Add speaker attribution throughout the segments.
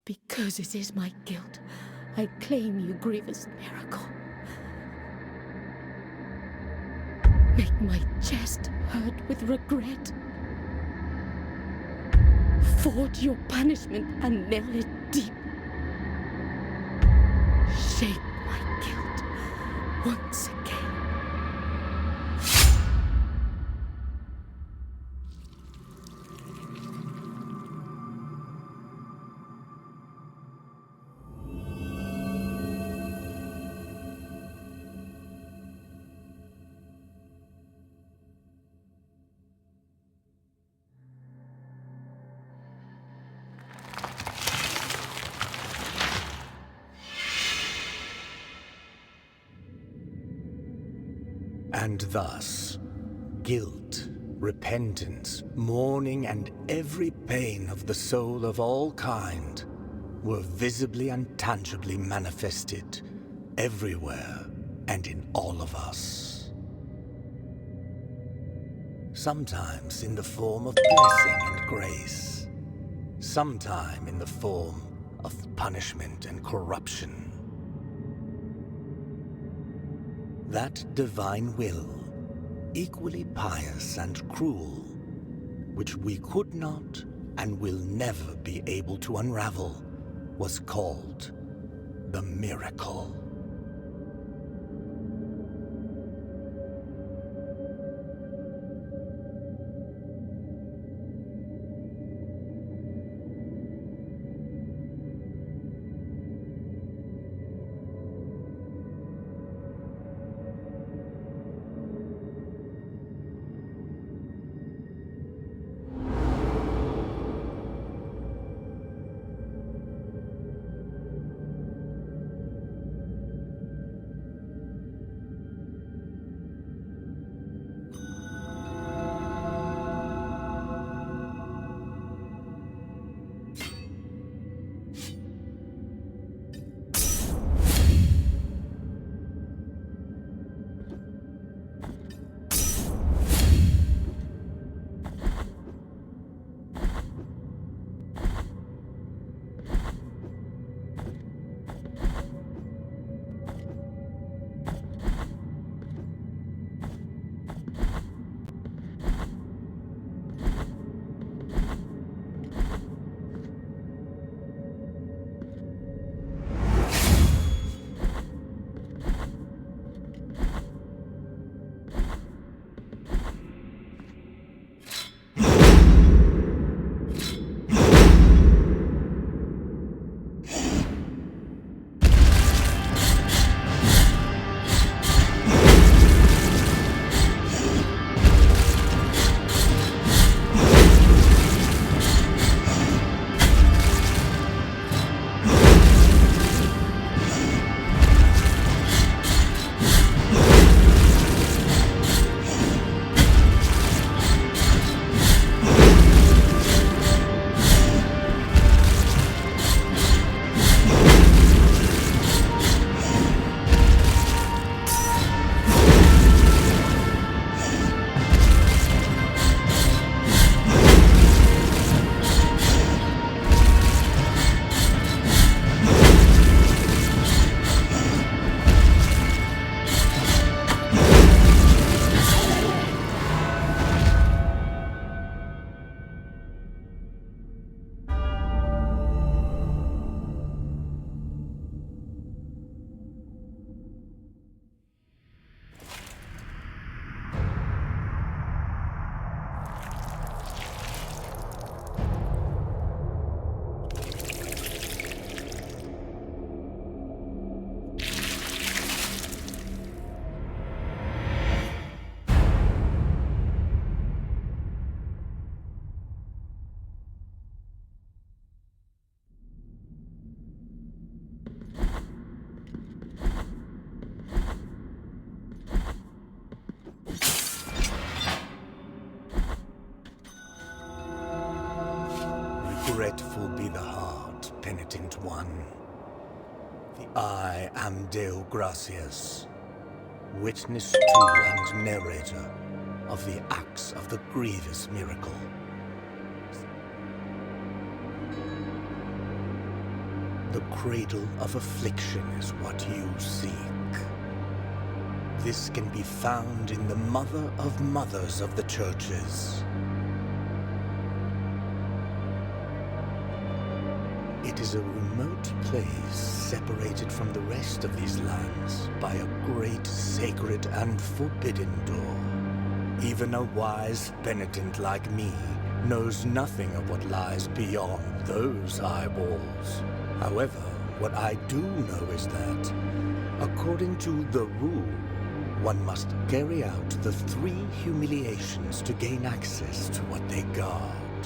Speaker 1: Because it is my guilt, I claim you, grievous miracle. Make my chest hurt with regret. Forge your punishment and nail it deep. Shape my guilt once again.
Speaker 2: And thus, guilt, repentance, mourning, and every pain of the soul of all kind were visibly and tangibly manifested everywhere and in all of us. Sometimes in the form of blessing and grace, sometime in the form of punishment and corruption. That divine will, equally pious and cruel, which we could not and will never be able to unravel, was called the miracle. Regretful be the heart, penitent one. The I am Deo Gracias, witness to and narrator of the acts of the grievous miracle. The cradle of affliction is what you seek. This can be found in the Mother of Mothers of the Churches. It is a remote place separated from the rest of these lands by a great sacred and forbidden door. Even a wise penitent like me knows nothing of what lies beyond those high walls. However, what I do know is that, according to the rule, one must carry out the 3 humiliations to gain access to what they guard.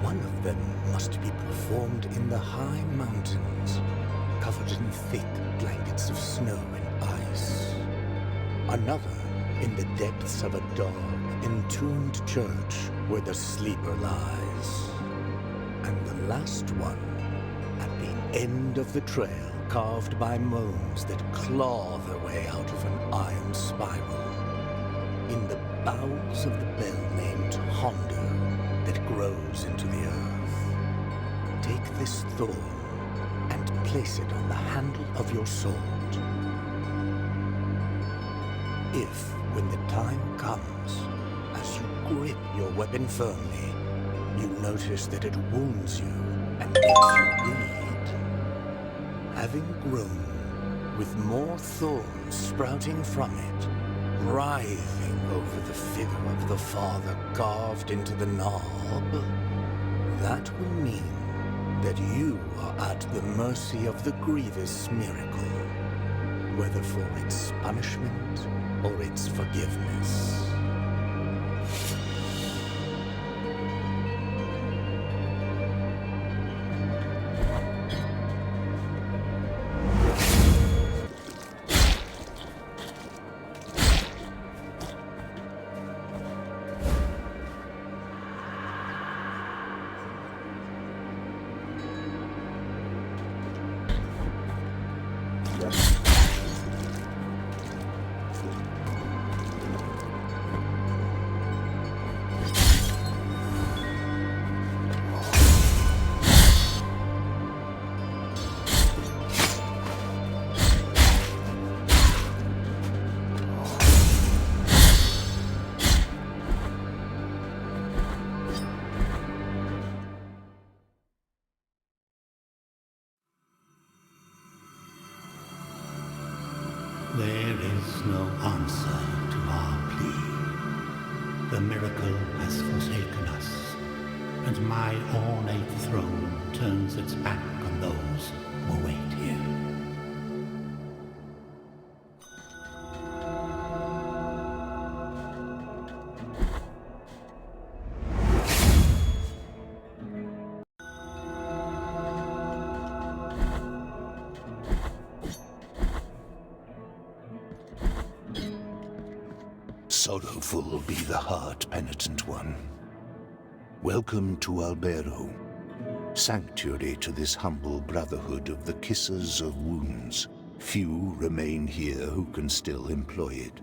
Speaker 2: One of them must be performed in the high mountains, covered in thick blankets of snow and ice. Another in the depths of a dark, entombed church where the sleeper lies. And the last one at the end of the trail, carved by moans that claw their way out of an iron spiral, in the bowels of the bell named Hondo that grows into the earth. Take this thorn and place it on the handle of your sword. If, when the time comes, as you grip your weapon firmly, you notice that it wounds you and makes you bleed, having grown with more thorns sprouting from it, writhing over the figure of the Father carved into the knob, that will mean that you are at the mercy of the grievous miracle, whether for its punishment or its forgiveness.
Speaker 3: There is no answer to our plea. The miracle has forsaken us, and my ornate throne turns its back on those who await here.
Speaker 4: Sorrowful be the heart, penitent one. Welcome to Albero, sanctuary to this humble brotherhood of the kissers of wounds. Few remain here who can still employ it.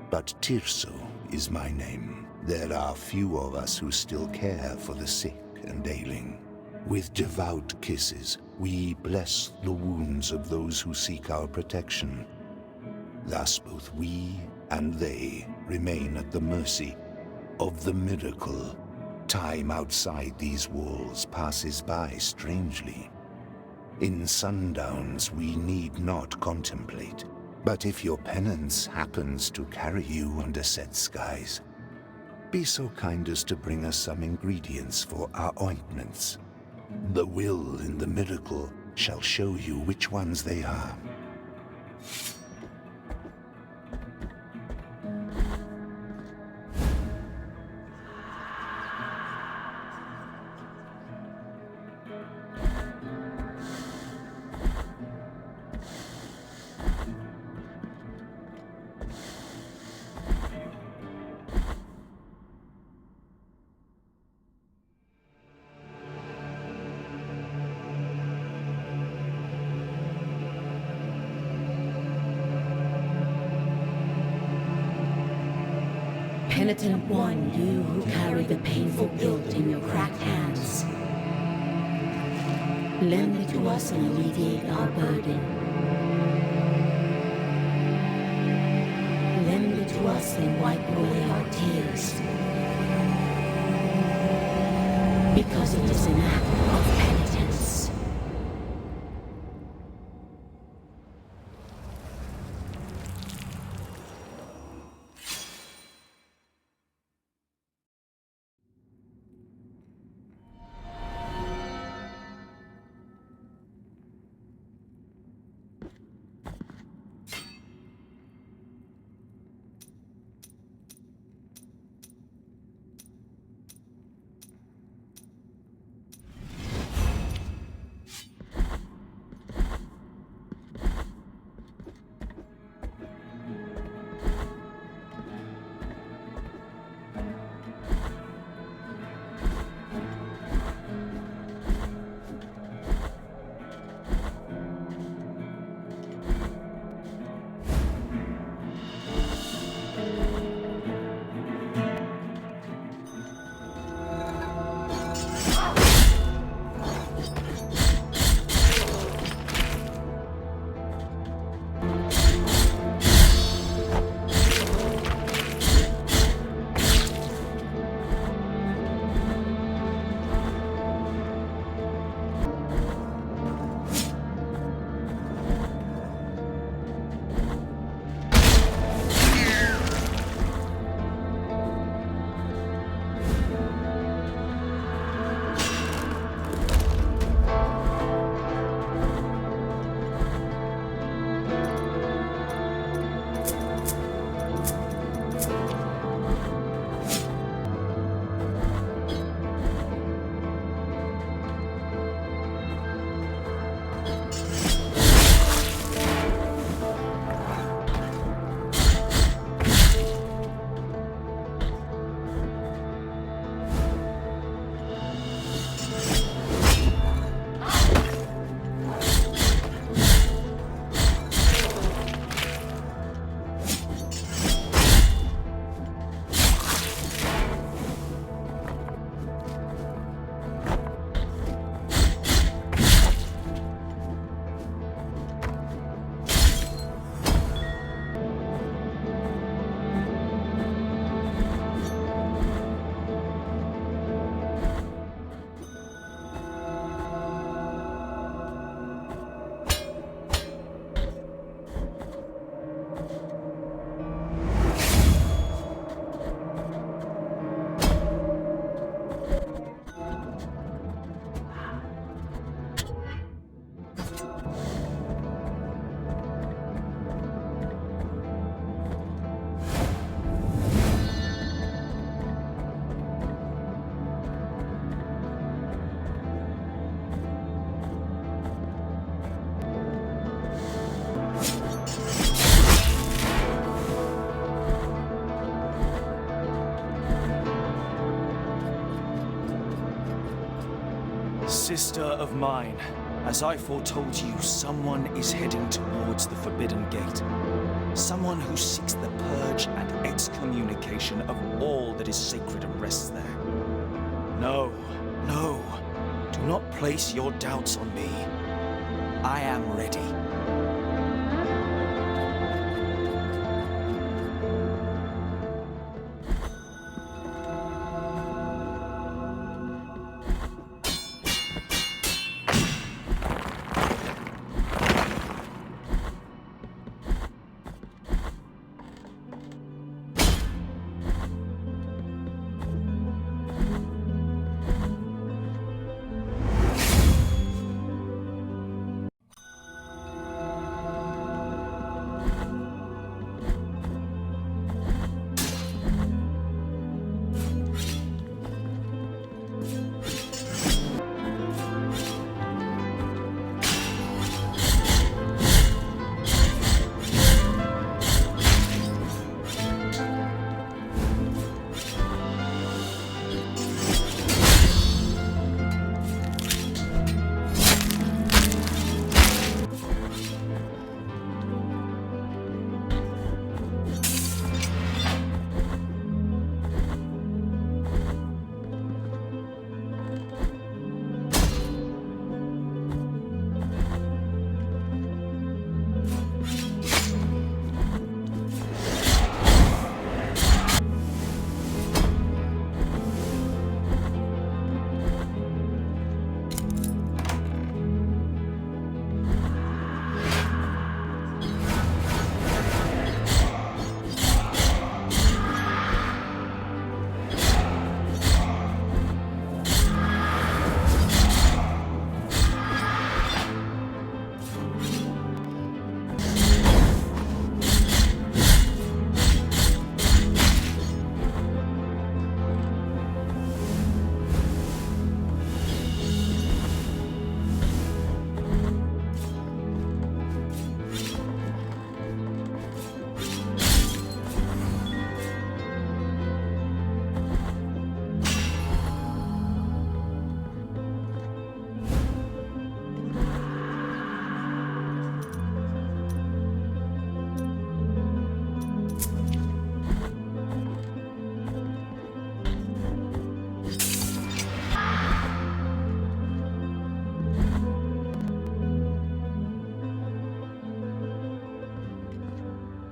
Speaker 4: But Tirso is my name. There are few of us who still care for the sick and ailing. With devout kisses, we bless the wounds of those who seek our protection. Thus both we and they remain at the mercy of the miracle. Time outside these walls passes by strangely. In sundowns we need not contemplate, but if your penance happens to carry you under set skies, be so kind as to bring us some ingredients for our ointments. The will in the miracle shall show you which ones they are.
Speaker 1: Penitent one, you who carry the painful guilt in your cracked hands. Lend it to us and alleviate our burden. Lend it to us and wipe away our tears. Because it is an act of penitence.
Speaker 5: Sister of mine, as I foretold you, someone is heading towards the Forbidden Gate. Someone who seeks the purge and excommunication of all that is sacred and rests there. No, no, do not place your doubts on me. I am ready.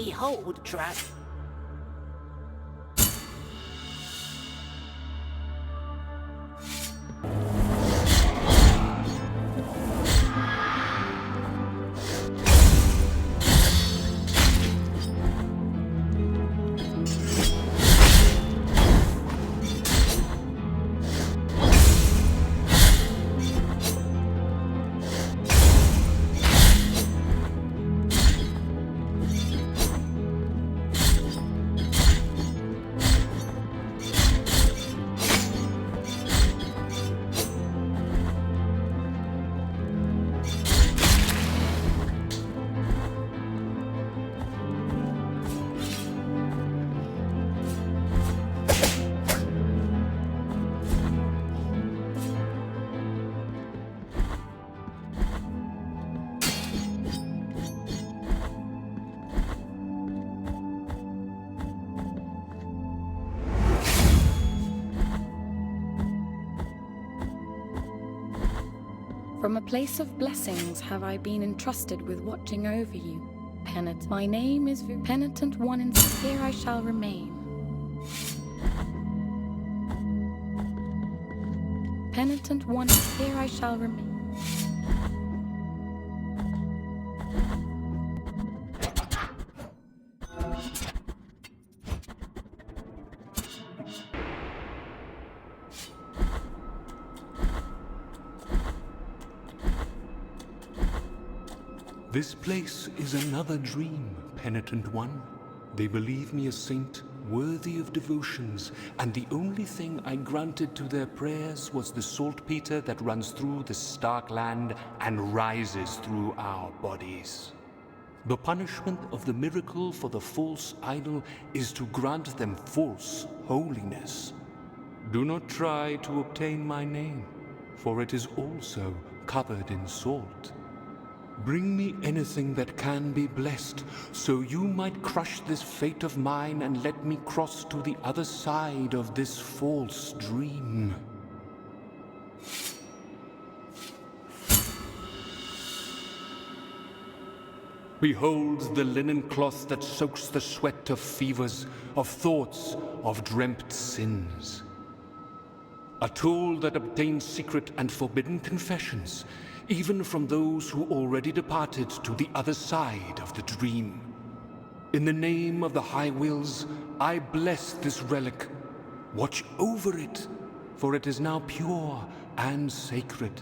Speaker 6: behold, trust.
Speaker 1: From a place of blessings have I been entrusted with watching over you, penitent. My name is Penitent One, and here I shall remain. Penitent One, here I shall remain.
Speaker 7: This place is another dream, Penitent One. They believe me a saint worthy of devotions, and the only thing I granted to their prayers was the saltpeter that runs through the stark land and rises through our bodies. The punishment of the miracle for the false idol is to grant them false holiness. Do not try to obtain my name, for it is also covered in salt. Bring me anything that can be blessed, so you might crush this fate of mine and let me cross to the other side of this false dream. Behold the linen cloth that soaks the sweat of fevers, of thoughts, of dreamt sins. A tool that obtains secret and forbidden confessions, even from those who already departed to the other side of the dream. In the name of the High Wills, I bless this relic. Watch over it, for it is now pure and sacred.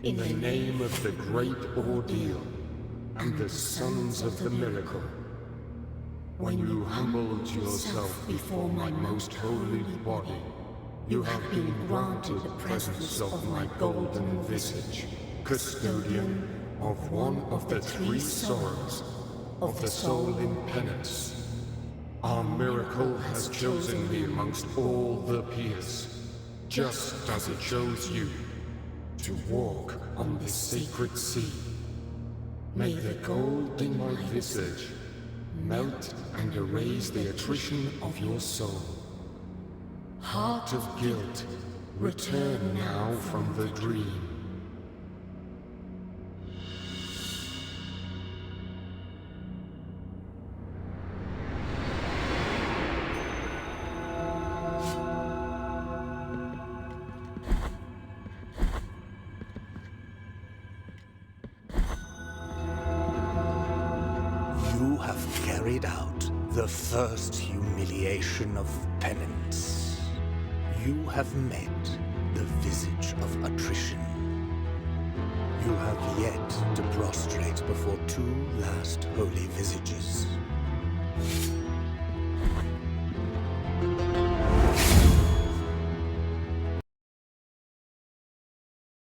Speaker 7: in the name of the great ordeal and the sons of the miracle, when you humbled yourself before my most holy body, you have been granted the presence of my golden visage, custodian of one of the three sorrows of the soul in penance. Our miracle has chosen me amongst all the peers, just as it chose you, to walk on this sacred sea. May the gold in my visage melt and erase the attrition of your soul. Heart of guilt, return now from the dream.
Speaker 2: You have carried out the first humiliation of penance. You have met the visage of attrition. You have yet to prostrate before two last holy visages.